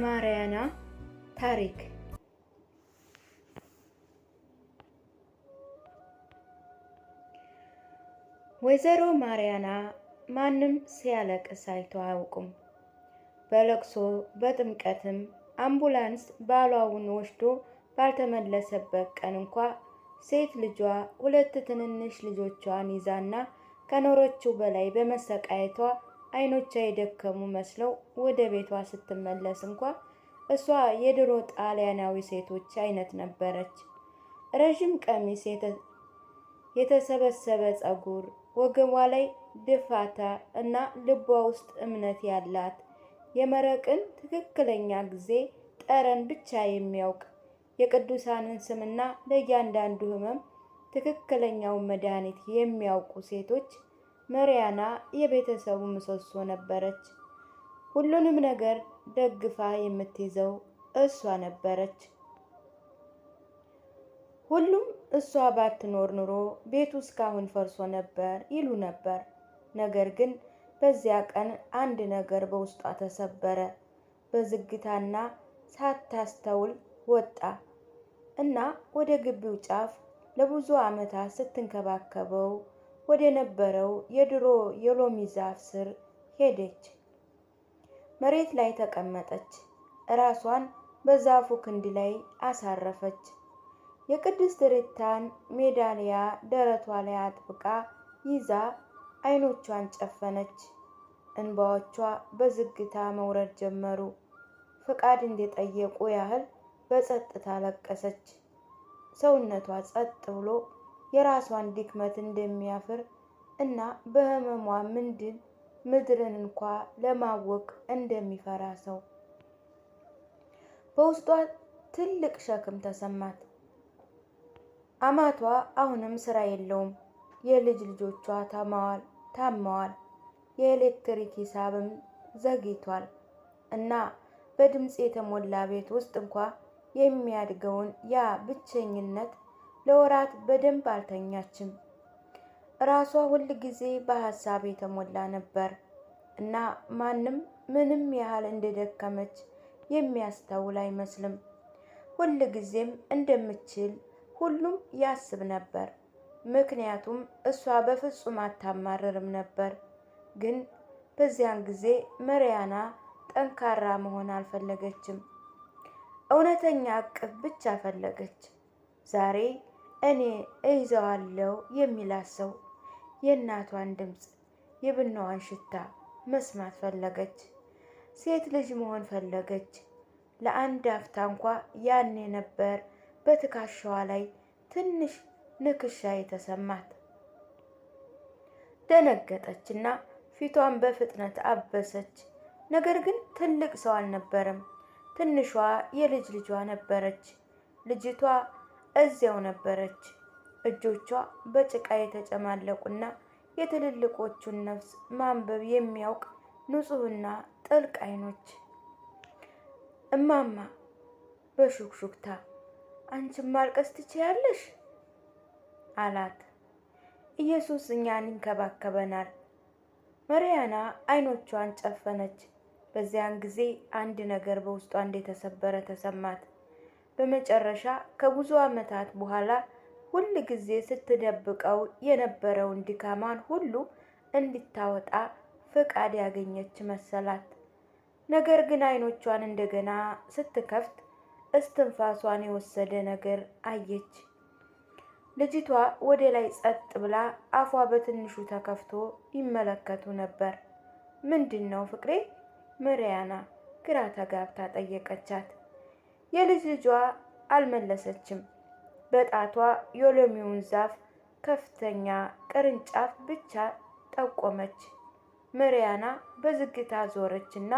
የማርያና ታሪክ። ወይዘሮ ማርያና ማንም ሲያለቅስ አይተው አያውቁም። በለቅሶ በጥምቀትም አምቡላንስ ባሏውን ወስዶ ባልተመለሰበት ቀን እንኳ ሴት ልጇ ሁለት ትንንሽ ልጆቿን ይዛና ከኖረችው በላይ በመሰቃየቷ አይኖቿ የደከሙ መስለው ወደ ቤቷ ስትመለስ እንኳ እሷ የድሮ ጣሊያናዊ ሴቶች አይነት ነበረች። ረጅም ቀሚስ፣ የተሰበሰበ ጸጉር፣ ወገቧ ላይ ድፋታ እና ልቧ ውስጥ እምነት ያላት የመረቅን ትክክለኛ ጊዜ ጠረን ብቻ የሚያውቅ የቅዱሳንን ስምና ለእያንዳንዱ ሕመም ትክክለኛውን መድኃኒት የሚያውቁ ሴቶች ማርያና የቤተሰቡ ምሰሶ ነበረች። ሁሉንም ነገር ደግፋ የምትይዘው እሷ ነበረች። ሁሉም እሷ ባትኖር ኑሮ ቤቱ እስካሁን ፈርሶ ነበር ይሉ ነበር። ነገር ግን በዚያ ቀን አንድ ነገር በውስጧ ተሰበረ። በዝግታና ሳታስተውል ወጣ እና ወደ ግቢው ጫፍ ለብዙ ዓመታት ስትንከባከበው ወደ ነበረው የድሮ የሎሚ ዛፍ ስር ሄደች። መሬት ላይ ተቀመጠች። ራሷን በዛፉ ክንድ ላይ አሳረፈች። የቅድስት ሪታን ሜዳሊያ ደረቷ ላይ አጥብቃ ይዛ አይኖቿን ጨፈነች። እንባዎቿ በዝግታ መውረድ ጀመሩ። ፍቃድ እንደጠየቁ ያህል በጸጥታ ለቀሰች። ሰውነቷ ጸጥ ብሎ የራሷን ድክመት እንደሚያፍር እና በህመሟ ምድርን እንኳ ለማወቅ እንደሚፈራ ሰው በውስጧ ትልቅ ሸክም ተሰማት። አማቷ አሁንም ስራ የለውም። የልጅ ልጆቿ ታመዋል። የኤሌክትሪክ ሂሳብም ዘግይቷል እና በድምፅ የተሞላ ቤት ውስጥ እንኳ የሚያድገውን ያ ብቸኝነት ለወራት በደንብ አልተኛችም። ራሷ ሁል ጊዜ በሐሳብ የተሞላ ነበር እና ማንም ምንም ያህል እንደደከመች የሚያስተውል አይመስልም። ሁል ጊዜም እንደምችል ሁሉም ያስብ ነበር፣ ምክንያቱም እሷ በፍጹም አታማርርም ነበር። ግን በዚያን ጊዜ ማርያና ጠንካራ መሆን አልፈለገችም። እውነተኛ እቅፍ ብቻ ፈለገች። ዛሬ እኔ እይዘዋለሁ የሚላት ሰው፣ የእናቷን ድምፅ፣ የብናዋን ሽታ መስማት ፈለገች። ሴት ልጅ መሆን ፈለገች። ለአንድ አፍታ እንኳ ያኔ ነበር በትከሻዋ ላይ ትንሽ ንክሻ የተሰማት። ደነገጠችና ፊቷን በፍጥነት አበሰች። ነገር ግን ትልቅ ሰው አልነበረም። ትንሿ የልጅ ልጇ ነበረች። ልጅቷ እዚያው ነበረች። እጆቿ በጭቃ የተጨማለቁና የትልልቆቹን ነፍስ ማንበብ የሚያውቅ ንጹህና ጥልቅ አይኖች። እማማ በሹክሹክታ፣ አንቺም ማልቀስ ትችያለሽ አላት። ኢየሱስ እኛን ይንከባከበናል። ማርያና አይኖቿን ጨፈነች። በዚያን ጊዜ አንድ ነገር በውስጧ እንደተሰበረ ተሰማት። በመጨረሻ ከብዙ ዓመታት በኋላ ሁል ጊዜ ስትደብቀው የነበረውን ድካማን ሁሉ እንድታወጣ ፍቃድ ያገኘች መሰላት። ነገር ግን አይኖቿን እንደገና ስትከፍት እስትንፋሷን የወሰደ ነገር አየች። ልጅቷ ወደ ላይ ጸጥ ብላ አፏ በትንሹ ተከፍቶ ይመለከቱ ነበር። ምንድን ነው ፍቅሬ? ማርያና ግራ ተጋብታ ጠየቀቻት። የልጅ ልጇ አልመለሰችም። በጣቷ የሎሚውን ዛፍ ከፍተኛ ቅርንጫፍ ብቻ ጠቆመች። ማርያና በዝግታ ዞረችና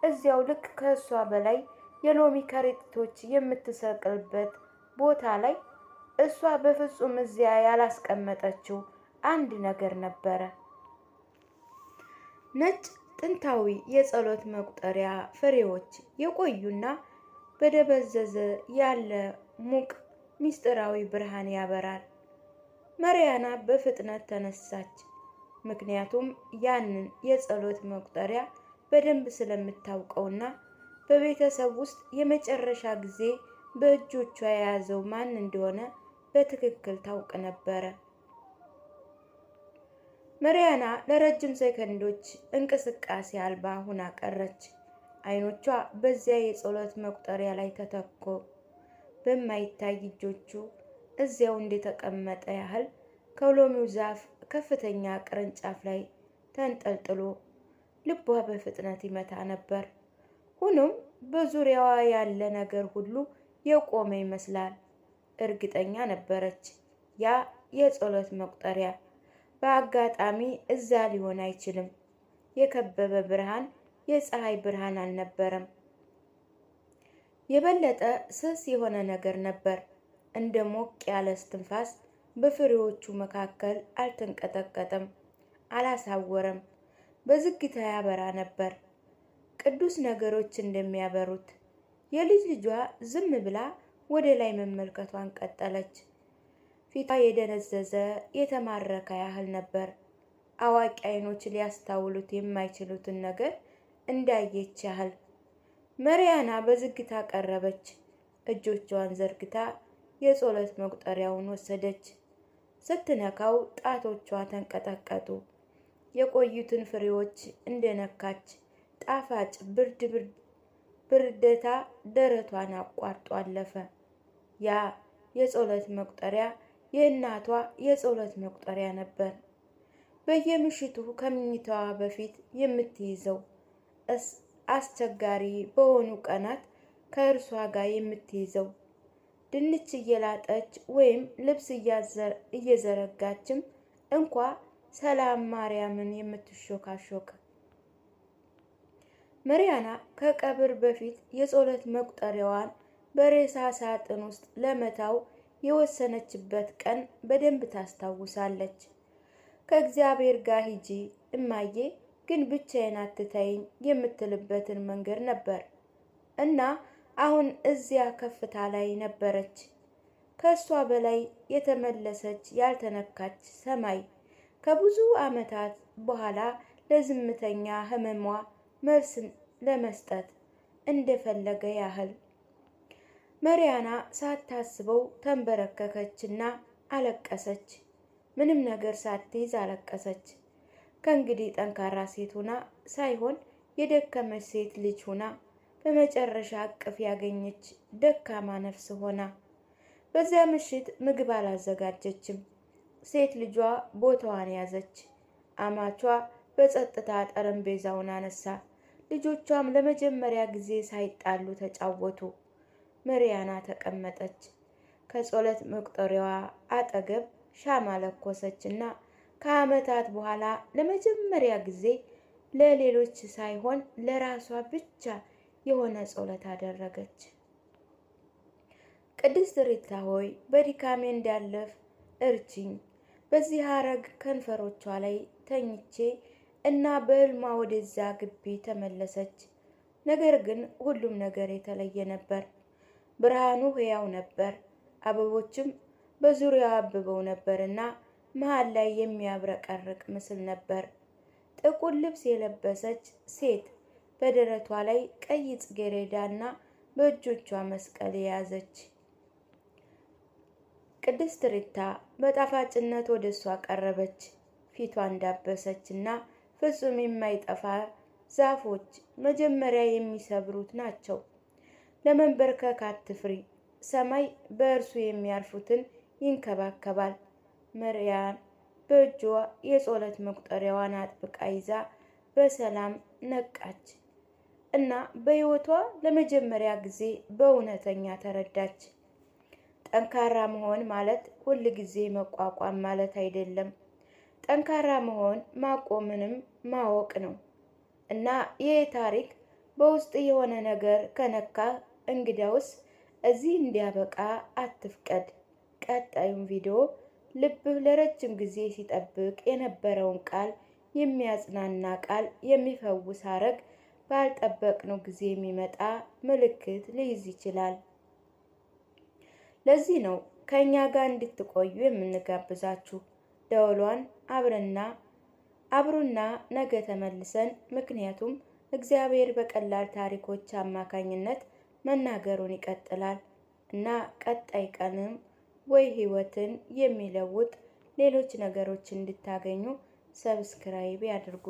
እዚያው ልክ ከእሷ በላይ የሎሚ ከረጢቶች የምትሰቅልበት ቦታ ላይ እሷ በፍጹም እዚያ ያላስቀመጠችው አንድ ነገር ነበረ። ነጭ ጥንታዊ የጸሎት መቁጠሪያ ፍሬዎች፣ የቆዩና በደበዘዘ ያለ ሙቅ ሚስጥራዊ ብርሃን ያበራል። ማርያና በፍጥነት ተነሳች። ምክንያቱም ያንን የጸሎት መቁጠሪያ በደንብ ስለምታውቀውና በቤተሰብ ውስጥ የመጨረሻ ጊዜ በእጆቿ የያዘው ማን እንደሆነ በትክክል ታውቅ ነበረ። መሪያና ለረጅም ሰከንዶች እንቅስቃሴ አልባ ሆና ቀረች። አይኖቿ በዚያ የጸሎት መቁጠሪያ ላይ ተተኮ በማይታይ እጆቹ እዚያው እንደተቀመጠ ያህል ከሎሚው ዛፍ ከፍተኛ ቅርንጫፍ ላይ ተንጠልጥሎ ልቧ በፍጥነት ይመታ ነበር። ሆኖም በዙሪያዋ ያለ ነገር ሁሉ የቆመ ይመስላል። እርግጠኛ ነበረች፣ ያ የጸሎት መቁጠሪያ በአጋጣሚ እዛ ሊሆን አይችልም። የከበበ ብርሃን የፀሐይ ብርሃን አልነበረም። የበለጠ ስስ የሆነ ነገር ነበር። እንደ ሞቅ ያለ እስትንፋስ በፍሬዎቹ መካከል አልተንቀጠቀጠም፣ አላሳወረም። በዝግታ ያበራ ነበር፣ ቅዱስ ነገሮች እንደሚያበሩት። የልጅ ልጇ ዝም ብላ ወደ ላይ መመልከቷን ቀጠለች። ፊቷ የደነዘዘ የተማረከ ያህል ነበር። አዋቂ አይኖች ሊያስታውሉት የማይችሉትን ነገር እንዳየች ያህል። መሪያና በዝግታ ቀረበች። እጆቿን ዘርግታ የጸሎት መቁጠሪያውን ወሰደች። ስትነካው ጣቶቿ ተንቀጠቀጡ። የቆዩትን ፍሬዎች እንደነካች ጣፋጭ ብርደታ ደረቷን አቋርጦ አለፈ። ያ የጸሎት መቁጠሪያ የእናቷ የጸሎት መቁጠሪያ ነበር። በየምሽቱ ከምኝታዋ በፊት የምትይዘው፣ አስቸጋሪ በሆኑ ቀናት ከእርሷ ጋር የምትይዘው፣ ድንች እየላጠች ወይም ልብስ እየዘረጋችም እንኳ ሰላም ማርያምን የምትሾካሾክ። መሪያና ከቀብር በፊት የጸሎት መቁጠሪያዋን በሬሳ ሳጥን ውስጥ ለመታው የወሰነችበት ቀን በደንብ ታስታውሳለች። ከእግዚአብሔር ጋር ሂጂ እማዬ፣ ግን ብቻዬን አትተይኝ የምትልበትን መንገድ ነበር እና አሁን እዚያ ከፍታ ላይ ነበረች። ከእሷ በላይ የተመለሰች ያልተነካች ሰማይ ከብዙ ዓመታት በኋላ ለዝምተኛ ህመሟ መልስን ለመስጠት እንደፈለገ ያህል። መሪያና ሳታስበው ተንበረከከችና አለቀሰች። ምንም ነገር ሳትይዝ አለቀሰች። ከእንግዲህ ጠንካራ ሴት ሆና ሳይሆን የደከመች ሴት ልጅ ሆና፣ በመጨረሻ እቅፍ ያገኘች ደካማ ነፍስ ሆና። በዚያ ምሽት ምግብ አላዘጋጀችም። ሴት ልጇ ቦታዋን ያዘች። አማቿ በጸጥታ ጠረጴዛውን አነሳ። ልጆቿም ለመጀመሪያ ጊዜ ሳይጣሉ ተጫወቱ። መሪያና ተቀመጠች። ከጸሎት መቁጠሪያዋ አጠገብ ሻማ ለኮሰች እና ከዓመታት በኋላ ለመጀመሪያ ጊዜ ለሌሎች ሳይሆን ለራሷ ብቻ የሆነ ጸሎት አደረገች። ቅድስት ሪታ ሆይ በድካሜ እንዳለፍ እርጅኝ። በዚህ ሐረግ ከንፈሮቿ ላይ ተኝቼ እና በሕልሟ ወደዛ ግቢ ተመለሰች። ነገር ግን ሁሉም ነገር የተለየ ነበር። ብርሃኑ ሕያው ነበር። አበቦችም በዙሪያው አብበው ነበርና መሃል ላይ የሚያብረቀርቅ ምስል ነበር። ጥቁር ልብስ የለበሰች ሴት በደረቷ ላይ ቀይ ጽጌረዳና በእጆቿ መስቀል የያዘች። ቅድስት ሪታ በጣፋጭነት ወደ እሷ ቀረበች። ፊቷ እንዳበሰች እና ፍጹም የማይጠፋ ዛፎች መጀመሪያ የሚሰብሩት ናቸው። ለመንበርከክ አትፍሪ፣ ሰማይ በእርሱ የሚያርፉትን ይንከባከባል። መርያም በእጇ የጸሎት መቁጠሪያዋን አጥብቃ ይዛ በሰላም ነቃች እና በሕይወቷ ለመጀመሪያ ጊዜ በእውነተኛ ተረዳች። ጠንካራ መሆን ማለት ሁል ጊዜ መቋቋም ማለት አይደለም። ጠንካራ መሆን ማቆምንም ማወቅ ነው። እና ይህ ታሪክ በውስጥ የሆነ ነገር ከነካ እንግዳውስ እዚህ እንዲያበቃ አትፍቀድ። ቀጣዩን ቪዲዮ ልብህ ለረጅም ጊዜ ሲጠብቅ የነበረውን ቃል የሚያጽናና ቃል፣ የሚፈውስ ሐረግ ባልጠበቅነው ጊዜ የሚመጣ ምልክት ሊይዝ ይችላል። ለዚህ ነው ከኛ ጋር እንድትቆዩ የምንጋብዛችሁ። ደወሏን አብሩና ነገ ተመልሰን፣ ምክንያቱም እግዚአብሔር በቀላል ታሪኮች አማካኝነት መናገሩን ይቀጥላል እና ቀጣይ ቀንም ወይ ህይወትን የሚለውጥ ሌሎች ነገሮች እንድታገኙ ሰብስክራይብ ያድርጉ።